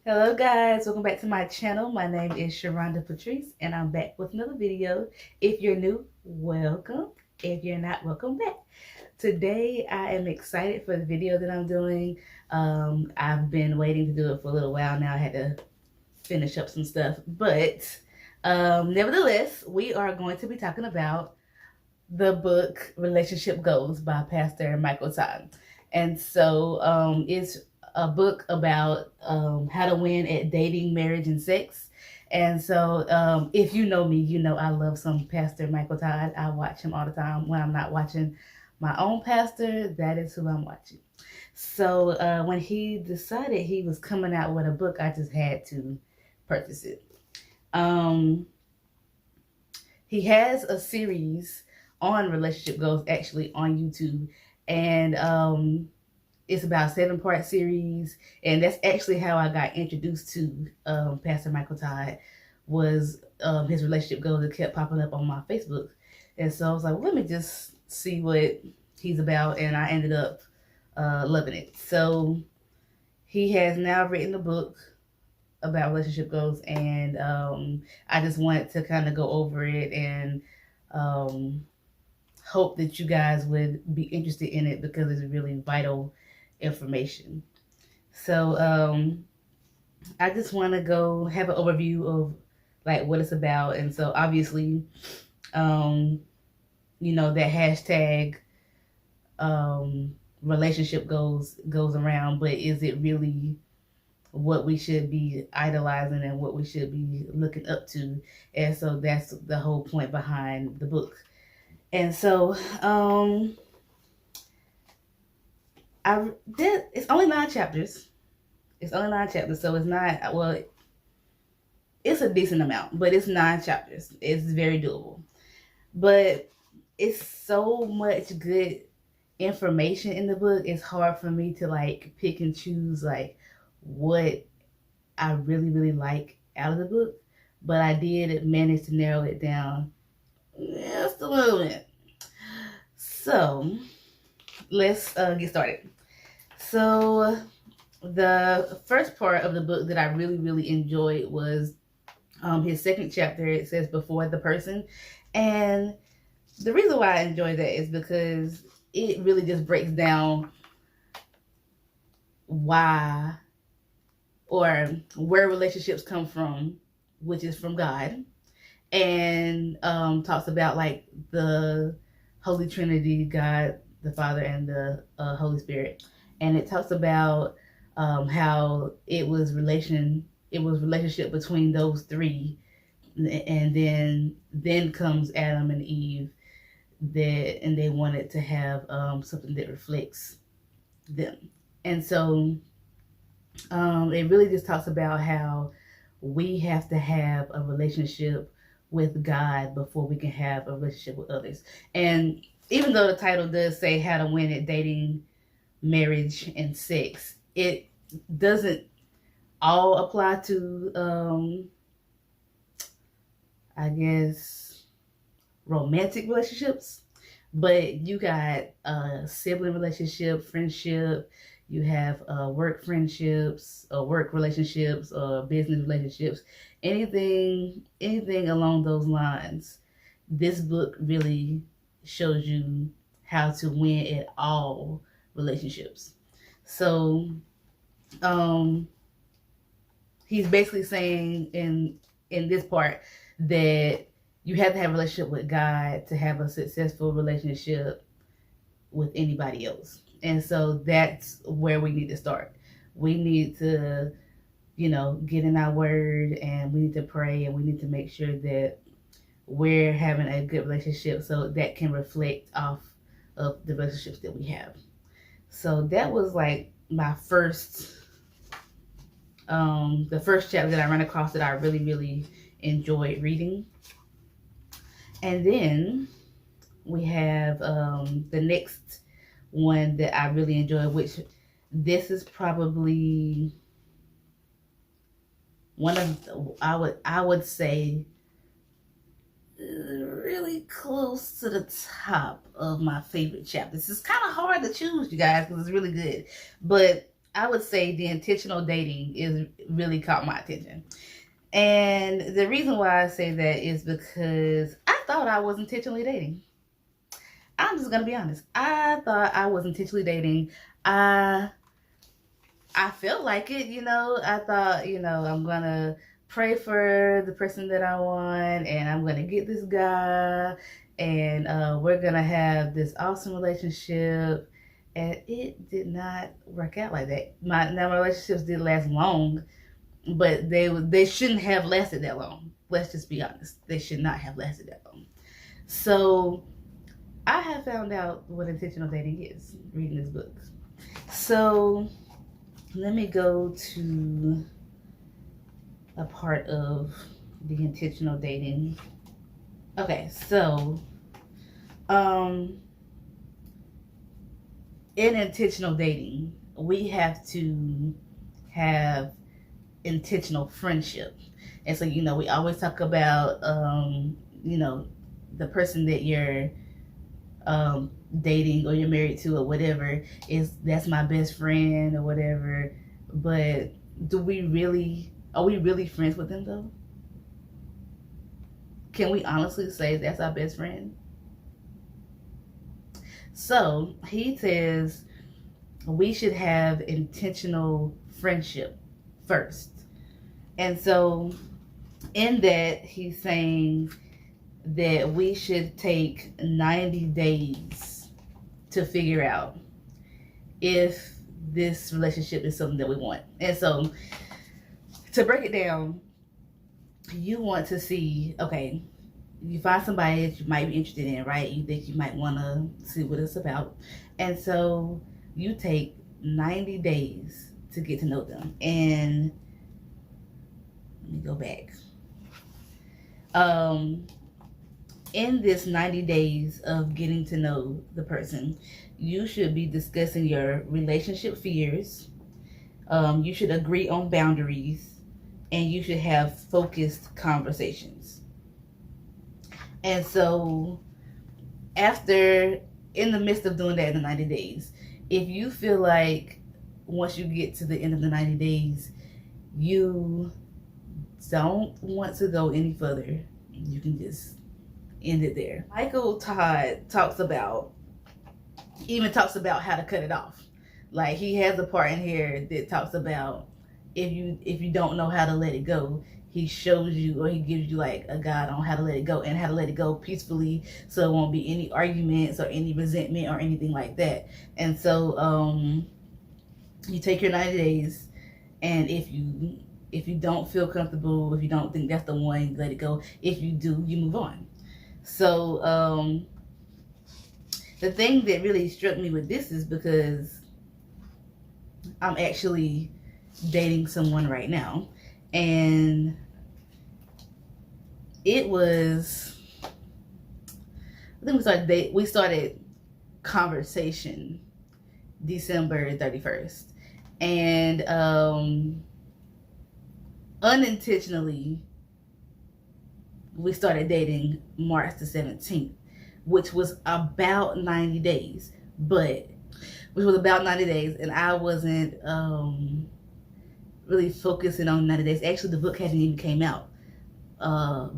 Hello guys, welcome back to my channel. My name is Sharonda Patrice and I'm back with another video. If you're new, welcome. If you're not, welcome back. Today I am excited for the video that I'm doing. I've been waiting to do it for a little while now. I had to finish up some stuff, but nevertheless, we are going to be talking about the book Relationship Goals by Pastor Michael Todd. And so it's a book about how to win at dating, marriage, and sex. And so if you know me, you know I love some Pastor Michael Todd. I watch him all the time. When I'm not watching my own pastor, that is who I'm watching. So when he decided he was coming out with a book, I just had to purchase it. He has a series on relationship goals actually on YouTube, and it's about a 7-part series, and that's actually how I got introduced to Pastor Michael Todd. Was his relationship goals that kept popping up on my Facebook, and so I was like, well, let me just see what he's about, and I ended up loving it. So he has now written a book about relationship goals, and I just wanted to kind of go over it and hope that you guys would be interested in it because it's really vital information. So I just want to go have an overview of like what it's about. And so obviously you know that hashtag relationship goals goes around, but is it really what we should be idolizing and what we should be looking up to? And so that's the whole point behind the book. And so it's only 9 chapters. It's only 9 chapters, so it's not, well, it's a decent amount, but it's 9 chapters. It's very doable. But it's so much good information in the book. It's hard for me to like pick and choose like what I really, really like out of the book. But I did manage to narrow it down just a little bit. So let's get started. So the first part of the book that I really, really enjoyed was his second chapter. It says before the person. And the reason why I enjoy that is because it really just breaks down why or where relationships come from, which is from God, and talks about like the Holy Trinity, God the Father and the Holy Spirit. And it talks about how it was relationship between those three, and then comes Adam and Eve, and they wanted to have something that reflects them. And so it really just talks about how we have to have a relationship with God before we can have a relationship with others. And even though the title does say how to win at dating, marriage, and sex, it doesn't all apply to I guess romantic relationships, but you got sibling relationship, friendship, you have work friendships, work relationships, business relationships, anything along those lines. This book really shows you how to win at all relationships. So he's basically saying in this part that you have to have a relationship with God to have a successful relationship with anybody else. And so that's where we need to start. We need to, get in our word, and we need to pray, and we need to make sure that we're having a good relationship so that can reflect off of the relationships that we have. So that was like my first, the first chapter that I ran across that I really, really enjoyed reading. And then we have the next one that I really enjoy, which this is probably one of I would say really close to the top of my favorite chapters. It's kind of hard to choose, you guys, because it's really good. But I would say the intentional dating is really caught my attention. And the reason why I say that is because I thought I was intentionally dating. I'm just gonna be honest. I thought I was intentionally dating. I I felt like it, I thought, I'm gonna pray for the person that I want, and I'm gonna get this guy, and we're gonna have this awesome relationship. And it did not work out like that. My relationships did last long, but they shouldn't have lasted that long. Let's just be honest. They should not have lasted that long. So I have found out what intentional dating is reading this book. So let me go to a part of the intentional dating. Okay, so in intentional dating, we have to have intentional friendship. And so, we always talk about, the person that you're dating or you're married to or whatever that's my best friend or whatever. But are we really friends with them though? Can we honestly say that's our best friend? So he says we should have intentional friendship first. And so in that, he's saying that we should take 90 days to figure out if this relationship is something that we want. And so to break it down, you want to see, okay, you find somebody that you might be interested in, right? You think you might want to see what it's about. And so you take 90 days to get to know them. And let me go back. In this 90 days of getting to know the person, you should be discussing your relationship fears. You should agree on boundaries, and you should have focused conversations. And so in the midst of doing that in the 90 days, if you feel like once you get to the end of the 90 days, you don't want to go any further, you can just end it there. Michael Todd talks about how to cut it off. Like, he has a part in here that talks about if you don't know how to let it go, he shows you, or he gives you like a guide on how to let it go and how to let it go peacefully, so it won't be any arguments or any resentment or anything like that. And so you take your 90 days, and if you don't feel comfortable, if you don't think that's the one, you let it go. If you do, you move on. So the thing that really struck me with this is because I'm actually dating someone right now, and it was, I think we started conversation December 31st, and unintentionally we started dating March the 17th, which was about 90 days, and I wasn't really focusing on 90 days. Actually, the book hadn't even came out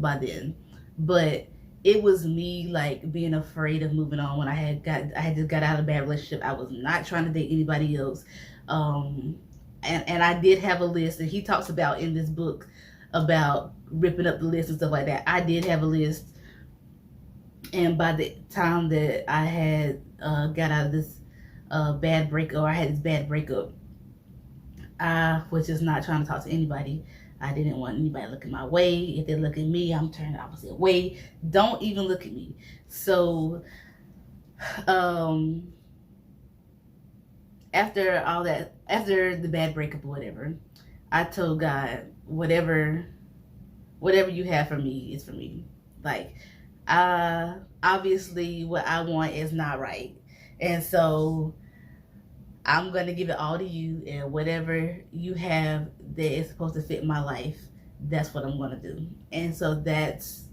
by then, but it was me like being afraid of moving on when I had just got out of a bad relationship. I was not trying to date anybody else. And I did have a list that he talks about in this book about ripping up the list and stuff like that. I did have a list, and by the time that I had got out of this bad breakup, or I had this bad breakup, I was just not trying to talk to anybody. I didn't want anybody looking my way. If they look at me, I'm turning the opposite way. Don't even look at me. So after all that, after the bad breakup or whatever, I told God, whatever you have for me is for me. Like, obviously what I want is not right, and so I'm gonna give it all to you, and whatever you have that is supposed to fit my life, that's what I'm gonna do. And so that's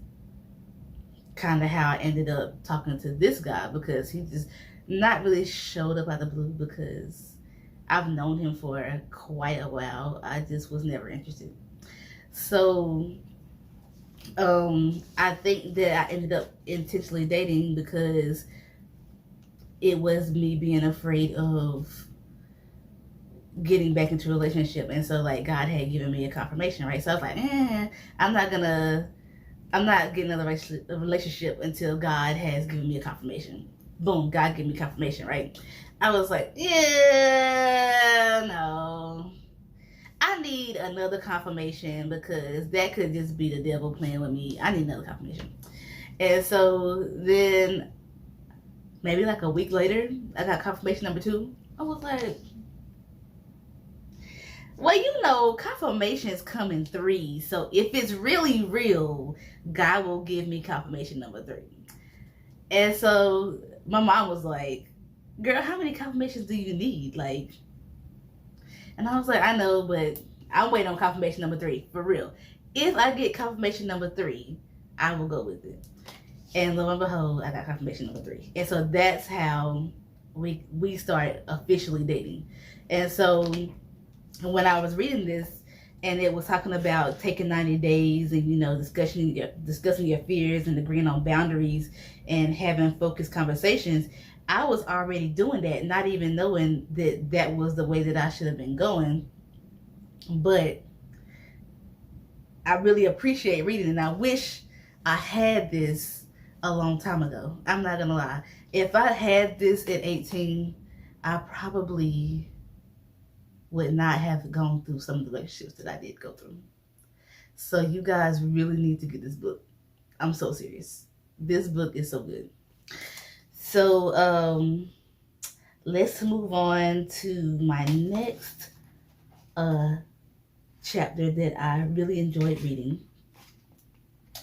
kind of how I ended up talking to this guy, because he just not really showed up out of the blue, because I've known him for quite a while. I just was never interested. So I think that I ended up intentionally dating because it was me being afraid of getting back into a relationship. And so like God had given me a confirmation, right? So I was like, I'm not getting another relationship until God has given me a confirmation. Boom, God gave me confirmation, right? I was like, yeah, no. I need another confirmation because that could just be the devil playing with me. I need another confirmation. And so then maybe like a week later, I got confirmation number 2. I was like, well, you know, confirmations come in 3. So if it's really real, God will give me confirmation number 3. And so my mom was like, girl, how many confirmations do you need? Like, and I was like, I know, but I'm waiting on confirmation number 3, for real. If I get confirmation number 3, I will go with it. And lo and behold, I got confirmation number 3. And so that's how we started officially dating. And so when I was reading this, and it was talking about taking 90 days and, you know, discussing your fears and agreeing on boundaries and having focused conversations, I was already doing that, not even knowing that that was the way that I should have been going. But I really appreciate reading, and I wish I had this a long time ago. I'm not gonna lie. If I had this at 18, I probably would not have gone through some of the relationships that I did go through. So you guys really need to get this book. I'm so serious. This book is so good. So let's move on to my next chapter that I really enjoyed reading.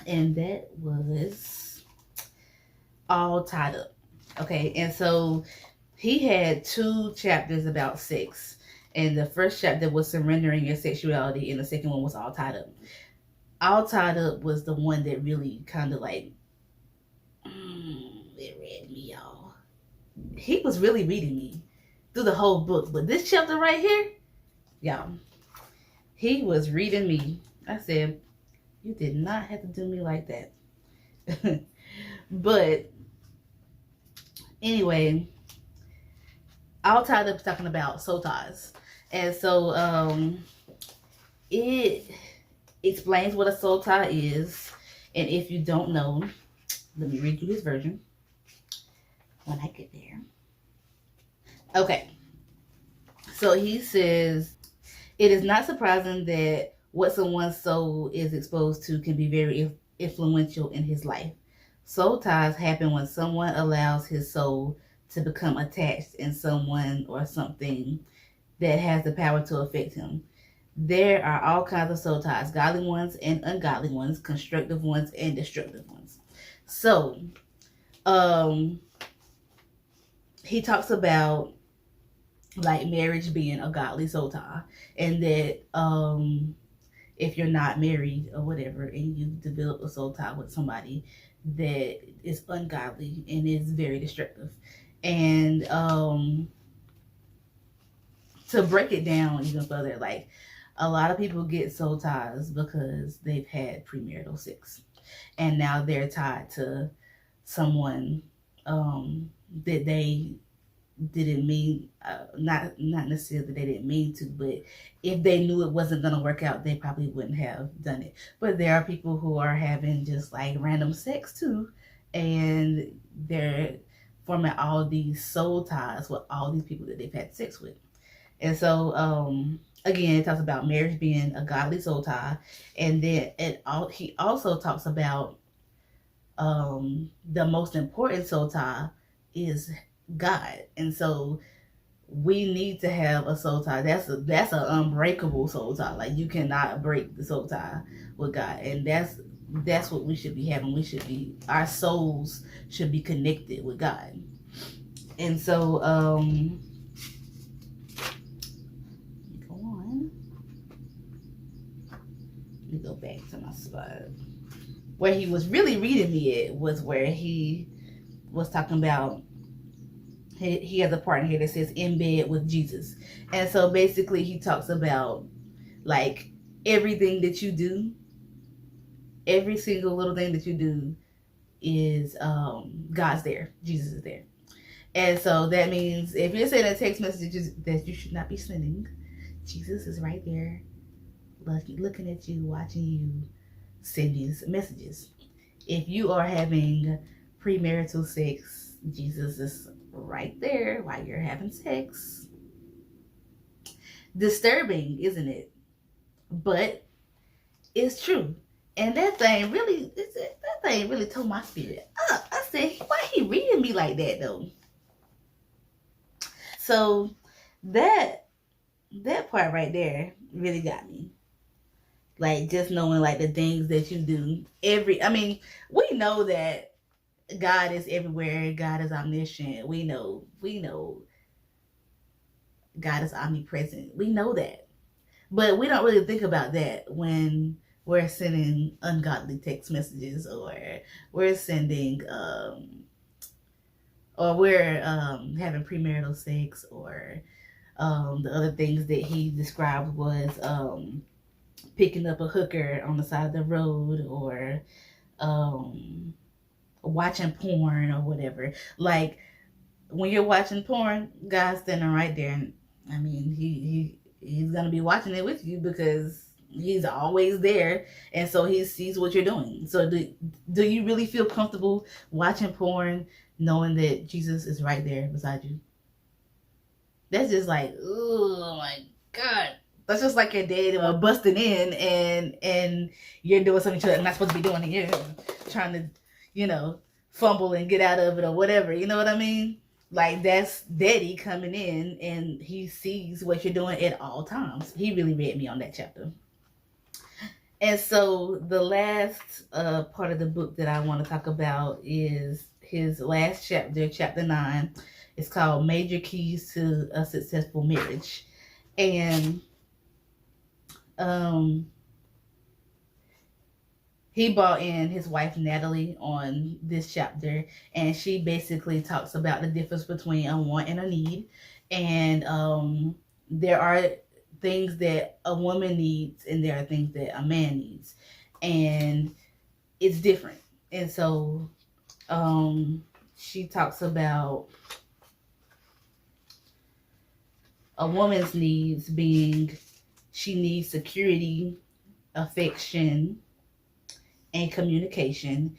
And that was All Tied Up. Okay, and so he had 2 chapters about sex. And the first chapter was surrendering your sexuality, and the second one was All Tied Up. All Tied Up was the one that really kind of like, it read me, y'all. He was really reading me through the whole book. But this chapter right here, y'all, he was reading me. I said, you did not have to do me like that. But anyway, All Tied Up is talking about soul ties. And so it explains what a soul tie is. And if you don't know, let me read you his version when I get there. Okay. So he says, it is not surprising that what someone's soul is exposed to can be very influential in his life. Soul ties happen when someone allows his soul to become attached in someone or something that has the power to affect him. There are all kinds of soul ties, godly ones and ungodly ones, constructive ones and destructive ones. So, he talks about like marriage being a godly soul tie, and that if you're not married or whatever and you develop a soul tie with somebody that is ungodly and is very destructive. And to break it down even further, like a lot of people get soul ties because they've had premarital sex, and now they're tied to someone that they didn't mean, not necessarily that they didn't mean to, but if they knew it wasn't going to work out, they probably wouldn't have done it. But there are people who are having just like random sex too, and they're forming all these soul ties with all these people that they've had sex with. And so again, it talks about marriage being a godly soul tie, and then he also talks about the most important soul tie is God. And so we need to have a soul tie. That's an unbreakable soul tie. Like you cannot break the soul tie with God. And that's what we should be having. Our souls should be connected with God. And so go on. Let me go back to my spot. Where he was really reading me at was where he was talking about he has a part in here that says in bed with Jesus. And so basically he talks about like everything that you do, every single little thing that you do is God's there. Jesus is there. And so that means if you're sending text messages that you should not be sending, Jesus is right there looking at you, watching you send these messages. If you are having premarital sex, Jesus is right there while you're having sex. Disturbing, isn't it? But it's true. And that thing really tore my spirit up. I said, why he reading me like that though? So that part right there really got me. Like just knowing like the things that you do. We know that God is everywhere. God is omniscient. We know God is omnipresent. We know that. But we don't really think about that when we're sending ungodly text messages or we're sending or we're having premarital sex or the other things that he described was picking up a hooker on the side of the road or watching porn or whatever. Like when you're watching porn, God's standing right there, and I mean he's gonna be watching it with you because he's always there, and so he sees what you're doing. So do you really feel comfortable watching porn knowing that Jesus is right there beside you? That's just like, oh my God. That's just like your dad busting in and you're doing something you're not supposed to be doing and you're trying to, fumble and get out of it or whatever. You know what I mean? Like that's daddy coming in and he sees what you're doing at all times. He really read me on that chapter. And so the last part of the book that I want to talk about is his last chapter, chapter 9. It's called Major Keys to a Successful Marriage. And he brought in his wife Natalie on this chapter, and she basically talks about the difference between a want and a need. And there are things that a woman needs and there are things that a man needs, and it's different. And so she talks about a woman's needs being she needs security, affection, and communication.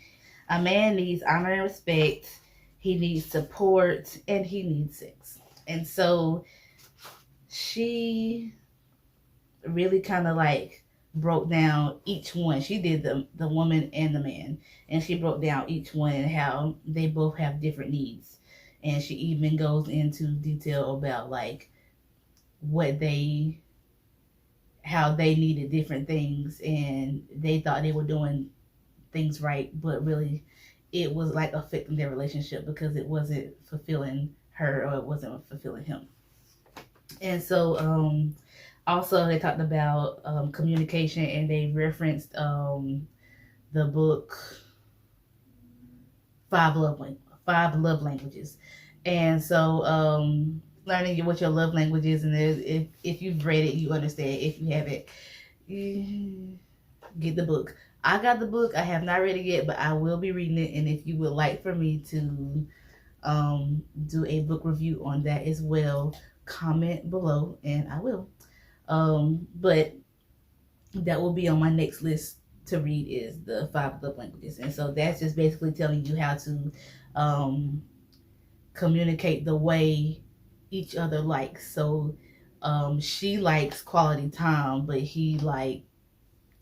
A man needs honor and respect. He needs support, and he needs sex. And so she really kind of like broke down each one. She did the woman and the man, and she broke down each one and how they both have different needs. And she even goes into detail about like how they needed different things, and they thought they were doing things right, but really it was like affecting their relationship because it wasn't fulfilling her or it wasn't fulfilling him. And so also they talked about communication, and they referenced the book Five Love Languages. And so learning what your love language is, and if you've read it, you understand. If you haven't, get the book. I got the book. I have not read it yet, but I will be reading it. And if you would like for me to do a book review on that as well, comment below and I will. But that will be on my next list to read is the 5 love languages. And so that's just basically telling you how to communicate the way each other likes. So she likes quality time, but he likes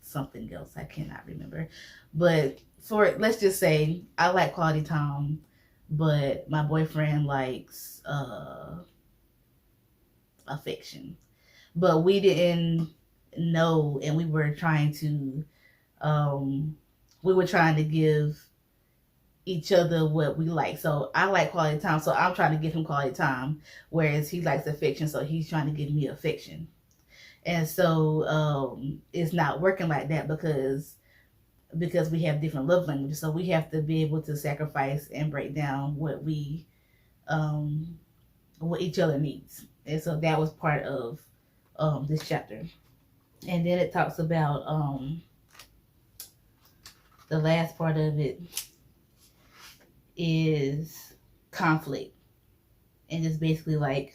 something else. I cannot remember. But let's just say I like quality time, but my boyfriend likes affection. But we didn't know, and we were trying to give each other what we like. So I like quality time, so I'm trying to give him quality time, whereas he likes affection, so he's trying to give me affection. And so it's not working like that because we have different love languages. So we have to be able to sacrifice and break down what we what each other needs. And so that was part of this chapter. And then it talks about the last part of it is conflict, and it's basically like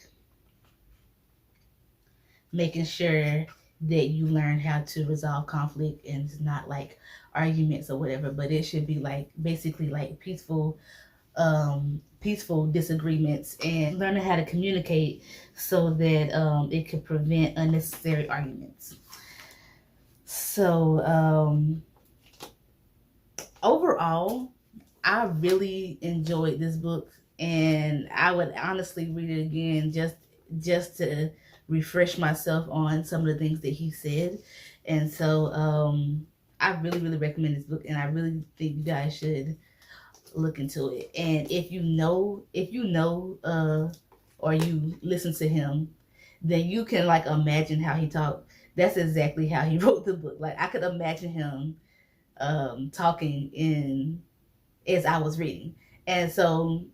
making sure that you learn how to resolve conflict, and it's not like arguments or whatever, but it should be like basically like peaceful disagreements, and learning how to communicate so that it can prevent unnecessary arguments. So overall, I really enjoyed this book, and I would honestly read it again just to refresh myself on some of the things that he said. And so I really recommend this book, and I really think you guys should look into it. And if you know or you listen to him, then you can like imagine how he talked. That's exactly how he wrote the book. Like I could imagine him talking in as I was reading. And so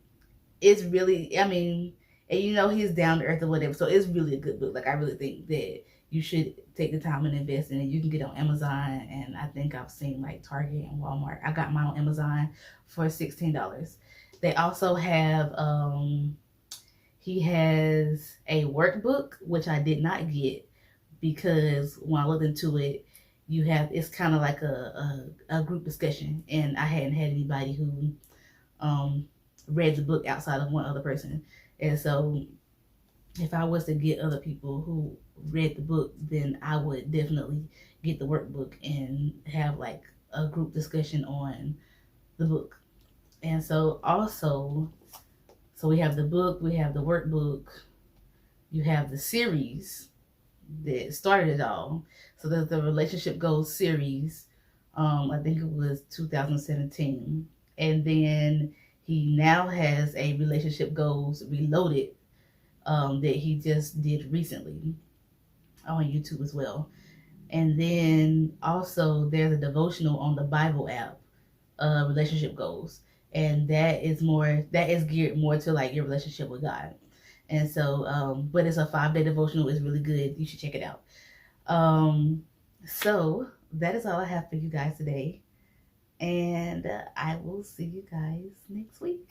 it's really, I mean, and you know he's down to earth or whatever, so it's really a good book. Like I really think that you should take the time and invest in it. You can get it on Amazon, and I think I've seen like Target and Walmart. I got mine on Amazon for $16. They also have he has a workbook, which I did not get because when I looked into it, it's kind of like a group discussion, and I hadn't had anybody who read the book outside of one other person. And so if I was to get other people who read the book, then I would definitely get the workbook and have like a group discussion on the book. And so also, so we have the book, we have the workbook, you have the series that started it all. So there's the Relationship Goals series. I think it was 2017. And then he now has a Relationship Goals Reloaded that he just did recently on YouTube as well. And then also there's a devotional on the Bible app, Relationship Goals. And that is geared more to like your relationship with God. And so, but it's a 5-day devotional. It's really good. You should check it out. So that is all I have for you guys today. And I will see you guys next week.